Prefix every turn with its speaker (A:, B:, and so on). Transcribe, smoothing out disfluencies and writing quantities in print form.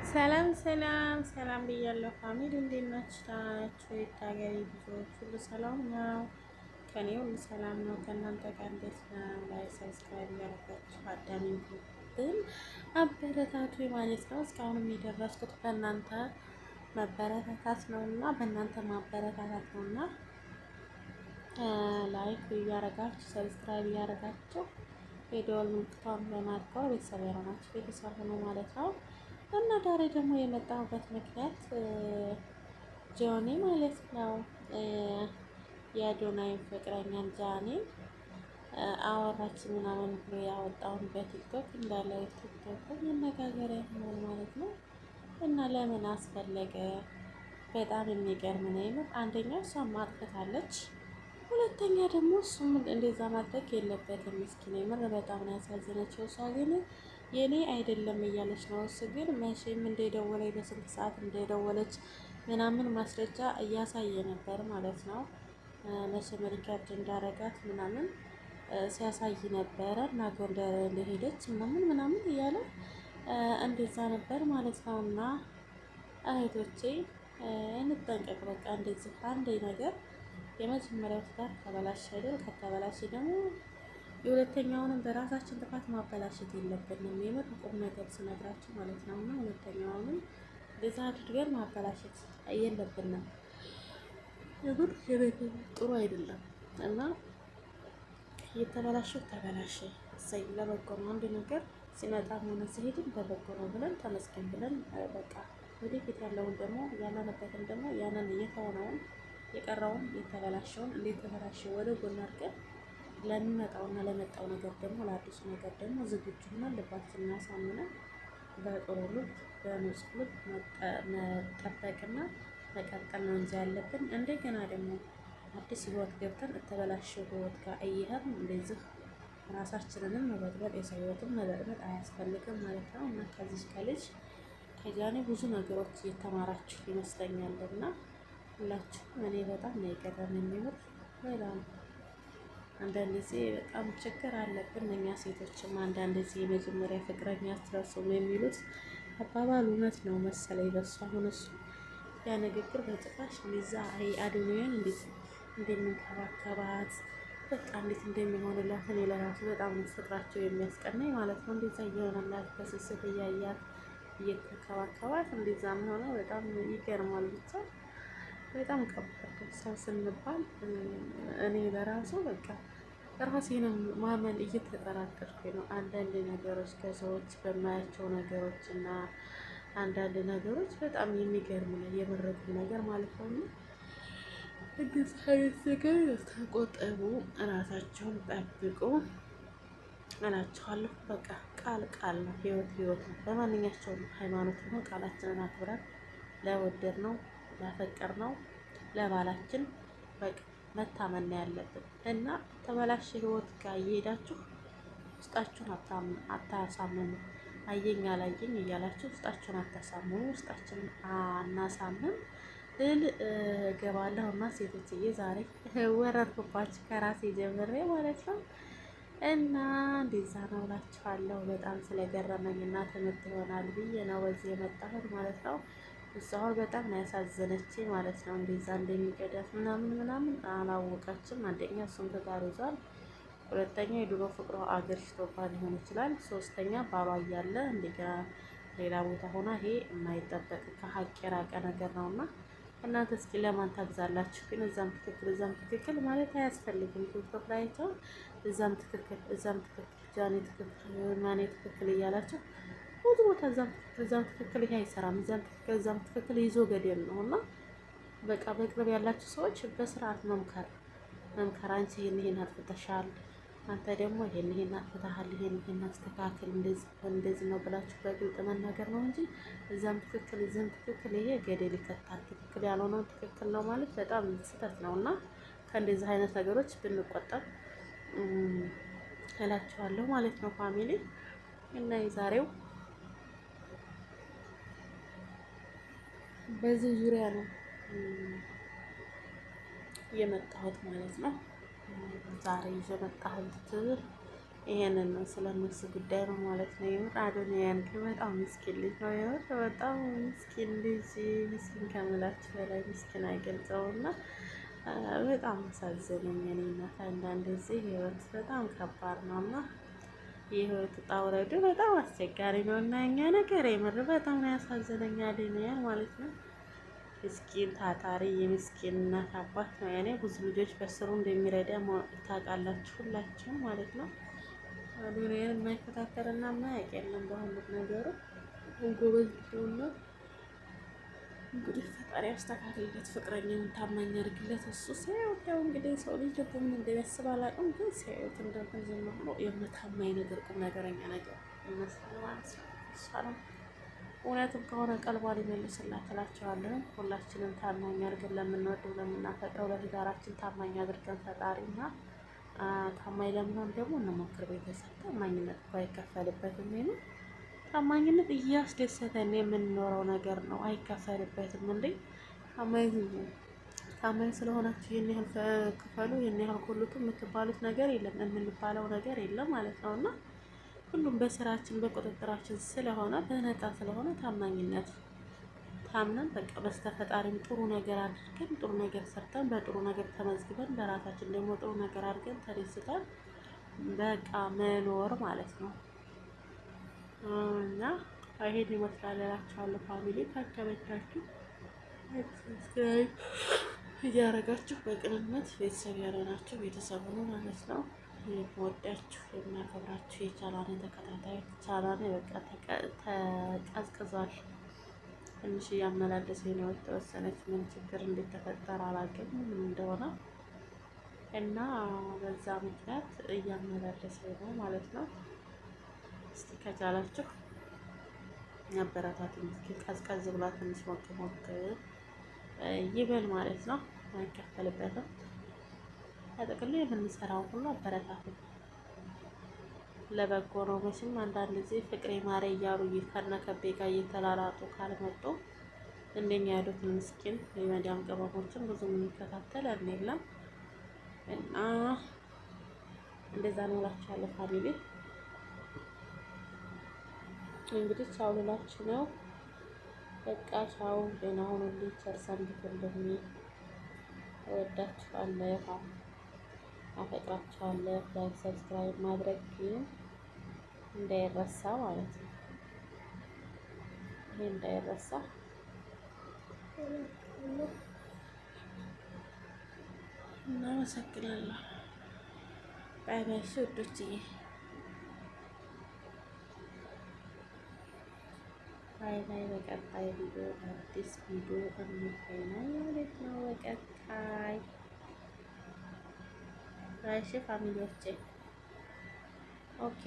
A: ሰላም ሰላም ሰላም ብያለሁ። ፋሚሊ እንዴት ናችሁ? የሀገሬ ልጆች ሁሉ ሰላም ነው? ከኔ ሁሉ ሰላም ነው። ከእናንተ ጋር እንዴት ነው? ላይ ሰብስክራይብ እያደረጋችሁ አዳሚ ግን አበረታቱ ማለት ነው። እስካሁንም የደረስኩት በእናንተ መበረታታት ነው እና በእናንተ ማበረታታት ነው እና ላይክ እያደረጋችሁ ሰብስክራይብ እያደረጋችሁ የደወል ምልክቷን በማድረግ ቤተሰብ ያሆናችሁ ቤተሰብ ሆኖ ማለት ነው። እና ዛሬ ደግሞ የመጣሁበት ምክንያት ጆኒ ማለት ነው የአዶናይ ፍቅረኛን ጃኒን አወራች ምናምን ብሎ ያወጣውን በቲክቶክ እንዳለ ቲክቶክ መነጋገሪያ ሆኗል ማለት ነው። እና ለምን አስፈለገ? በጣም የሚገርም ነው የምር። አንደኛ እሷን ማጥፍታለች፣ ሁለተኛ ደግሞ እሱም እንደዛ ማድረግ የለበትም። ምስኪን የምር በጣም ነው ያሳዘነችው። እሷ ግን የኔ አይደለም እያለች ነው። እሱ ግን መቼም እንደደወለች በስንት ሰዓት እንደደወለች ምናምን ማስረጃ እያሳየ ነበር ማለት ነው። መቼም ሪከርድ እንዳረጋት ምናምን ሲያሳይ ነበረ እና ጎንደር እንደሄደች ምናምን ምናምን እያለ እንደዛ ነበር ማለት ነው። እና እህቶቼ እንጠንቀቅ። በቃ እንደዚህ አንድ ነገር የመጀመሪያው ትዳር ተበላሸ አይደል? ከተበላሸ ደግሞ የሁለተኛውንም በራሳችን ጥፋት ማበላሸት የለብንም። የምር ቁም ነገር ስነግራችሁ ማለት ነው። እና ሁለተኛውንም እንደዛ አድርገን ማበላሸት የለብንም። የምር የቤት ጥሩ አይደለም እና የተበላሸው ተበላሸ፣ እሰይ ለበጎ ነው። አንድ ነገር ሲመጣም ሆነ ሲሄድም በበጎ ነው ብለን ተመስገን ብለን በቃ ወደፊት ያለውን ደግሞ ያለንበትን ደግሞ ያንን እየተሆነውን የቀረውን የተበላሸውን እንዴት ተበላሸው ወደ ጎን አድርገን ለሚመጣውና ለመጣው ነገር ደግሞ ለአዲሱ ነገር ደግሞ ዝግጁ ሆነን ልባችንን አሳምነን በጥሩ ልብ በንጹህ ልብ መጠበቅና መቀጠል ነው እንጂ ያለብን። እንደገና ደግሞ አዲስ ህይወት ገብተን የተበላሸው ህይወት ጋር እየሄድን እንደዚህ ራሳችንንም መበጥበጥ የሰው ህይወትን መበጥበጥ አያስፈልግም ማለት ነው። እና ከዚህ ከልጅ ከጃኒ ብዙ ነገሮች እየተማራችሁ ይመስለኛል እና ሁላችሁም እኔ በጣም ነው የገረመኝ የሚምር በጣም አንዳንድ ጊዜ በጣም ችግር አለብን እኛ ሴቶችም። አንዳንድ ጊዜ የመጀመሪያ ፍቅረኛ አትረሱም የሚሉት አባባል እውነት ነው መሰለኝ በሱ። አሁን እሱ ያ ንግግር በጭራሽ እንደዛ አዶናይን እንዴት እንደሚንከባከባት በቃ እንዴት እንደሚሆንላት እኔ ለራሱ በጣም ፍቅራቸው የሚያስቀናኝ ማለት ነው። እንደዛ እየሆነላት በስስት እያያት እየተንከባከባት እንደዛ የሚሆነው በጣም ይገርማል። ብቻ በጣም ከባድ ሰው ስንባል እኔ በራሱ በቃ ራሴንም ማመን እየተጠራጠርኩኝ ነው። አንዳንድ ነገሮች ከሰዎች በማያቸው ነገሮች እና አንዳንድ ነገሮች በጣም የሚገርም ነው የመረጡ ነገር ማለት ነው። እንደዚህ አይነት ነገር ተቆጠቡ፣ ራሳቸውን ጠብቁ እላችኋለሁ። በቃ ቃል ቃል ነው፣ ህይወት ህይወት ነው። በማንኛቸውም ሃይማኖት ነው ቃላችንን አክብረን ለወደድ ነው ላፈቀር ነው ለባላችን በቃ መታመን ነው ያለብን እና ተበላሽ ህይወት ጋር እየሄዳችሁ ውስጣችሁን አታሳምኑ። አየኝ አላየኝ እያላችሁ ውስጣችሁን አታሳምኑ። ውስጣችሁን አናሳምን እል እገባለሁ እና ሴቶችዬ ዛሬ ወረድኩባችሁ ከራሴ ጀምሬ ማለት ነው። እና እንደዛ ነው እላችኋለሁ። በጣም ስለገረመኝ እና ትምህርት ይሆናል ብዬ ነው በዚህ የመጣሁት ማለት ነው። እሷ አሁን በጣም ነው ያሳዘነችኝ ማለት ነው። እንደዛ እንደሚገዳት ምናምን ምናምን አላወቀችም። አንደኛ እሱም ትዳር ይዟል፣ ሁለተኛ የድሮ ፍቅሯ አገር ሽቶባት ሊሆን ይችላል፣ ሶስተኛ ባሏ እያለ እንደገና ሌላ ቦታ ሆና ይሄ የማይጠበቅ ከሀቅ የራቀ ነገር ነውና እናንተ እስኪ ለማን ታግዛላችሁ? ግን እዛም ትክክል ማለት አያስፈልግም። ቲክቶክ ላይ አይተው እዛም ትክክል ጃኔ ትክክል ማኔ ትክክል እያላችሁ ብዙ ቦታ እዛም ትክክል ይሄ አይሰራም፣ እዛም ትክክል ይዞ ገደል ነው። እና በቃ በቅርብ ያላችሁ ሰዎች በስርዓት መምከር አንቺ ይሄን አጥፍተሻል፣ አንተ ደግሞ ይሄን አጥፍተሃል፣ ይሄን አስተካክል፣ እንደዚህ ነው ብላችሁ በግልጽ መናገር ነው እንጂ እዛም ትክክል እዛም ትክክል ይሄ ገደል ይከታል። ትክክል ያልሆነው ትክክል ነው ማለት በጣም ስህተት ነው እና ከእንደዚህ አይነት ነገሮች ብንቆጠብ እላችኋለሁ ማለት ነው ፋሚሊ። እና የዛሬው በዚህ ዙሪያ ነው የመጣሁት ማለት ነው። ዛሬ ይዤ መጣሁት ይሄንን ነው ስለነሱ ጉዳይ ነው ማለት ነው። የምር አዶንያን ግን በጣም ምስኪን ልጅ ነው። የምር በጣም ምስኪን ልጅ፣ ምስኪን ከምላችሁ በላይ ምስኪን አይገልጸውና በጣም አሳዘነኝ። እኔ እናት አንዳንድ ጊዜ ህይወት በጣም ከባድ ነው እና የህይወት ውጣ ውረዱ በጣም አስቸጋሪ ነው እና እኛ ነገር የምር በጣም ነው ያሳዘነኝ አዶንያን ማለት ነው። ምስኪን ታታሪ የምስኪን እናት አባት ነው። ያኔ ብዙ ልጆች በስሩ እንደሚረዳ ታውቃላችሁ ሁላችሁም ማለት ነው። አዶንያን የማይከታተልና የማያውቅ የለም በሁሉም ነገሩ ጎበዝ ነውና እንግዲህ ፈጣሪ አስተካክልለት፣ ፍቅረኛውን ታማኝ አድርግለት። እሱ ሲያዩት ያው እንግዲህ ሰው ልጅ ልቡ ምን እንደሚያስብ አላውቅም፣ ግን ሲያዩት እንደዚህ ዝም ብሎ የምታማኝ ነገር ቁም ነገረኛ ነገር ይመስላል ማለት ነው። እሷ ነው እውነትም ከሆነ ቀልቧ ሊመልስላት እላቸዋለሁ። ሁላችንም ታማኝ አድርገን ለምንወደው ለምናፈቅረው ለትዳራችን ታማኝ አድርገን ፈጣሪና ታማኝ ለመሆን ደግሞ እንሞክር። ቤተሰብ ታማኝነት እኮ አይከፈልበትም ነው። ታማኝነት እያስደሰተን የምንኖረው ነገር ነው። አይከፈልበትም እንዴ! ታማኝ ስለሆናችሁ ይህን ያህል ክፈሉ፣ ይህን ያህል ኮልቱ የምትባሉት ነገር የለም፣ የምንባለው ነገር የለም ማለት ነው። እና ሁሉም በስራችን በቁጥጥራችን ስለሆነ በነፃ ስለሆነ ታማኝነት ታምነን በቃ በስተፈጣሪም ጥሩ ነገር አድርገን ጥሩ ነገር ሰርተን በጥሩ ነገር ተመዝግበን በራሳችን ደግሞ ጥሩ ነገር አድርገን ተደስተን በቃ መኖር ማለት ነው። እና ይሄን ይመስላል እላችኋለሁ። ፋሚሊ ካከበቻችሁ ሰብስክራይብ እያደረጋችሁ በቅንነት ቤተሰብ ያልሆናችሁ ቤተሰብ ሁኑ ማለት ነው። የምወዳችሁ የማከብራችሁ የቻላኔ ተከታታዮች ቻላኔ በቃ ተቀዝቅዟል። ትንሽ እያመላለሰኝ ነው የተወሰነች ምን ችግር እንዴት ተፈጠረ አላውቅም ምን እንደሆነ እና በዛ ምክንያት እያመላለሰኝ ነው ማለት ነው። እስቲ ከቻላችሁ አበረታቱኝ። እስኪ ቀዝቀዝ ብላ ትንሽ ሞቅ ሞቅ ይበል ማለት ነው። አይከፈልበትም። ተጠቅሎ የምንሰራው ሁሉ አበረታቱኝ። ለበጎ ነው መቼም። አንዳንድ ጊዜ ፍቅሬ ማሬ እያሉ ከነከቤ ጋር እየተላላጡ ካልመጡ እንደኛ ያሉትን ምስኪን የመዳም ቅመሞችን ብዙ የሚከታተል የለም እና እንደዛ ነው እላችኋለሁ ፋሚሊ። እንግዲህ ቻው ልላችሁ ነው። በቃ ቻው፣ ደህና ሁኑልኝ፣ ቸር ሰንብቱልኝ። እወዳችኋለሁ፣ አፈቅራችኋለሁ። ላይክ ሰብስክራይብ ማድረግ ግን እንዳይረሳ ማለት ነው። ይሄ እንዳይረሳ። እናመሰግናለሁ። ባይ ባይ ውዶችዬ። ባይ ባይ። በቀጣይ ቪዲዮ አዲስ ቪዲዮ እንገናኝ ማለት ነው። በቀጣይ እሺ ፋሚሊዎቼ ኦኬ።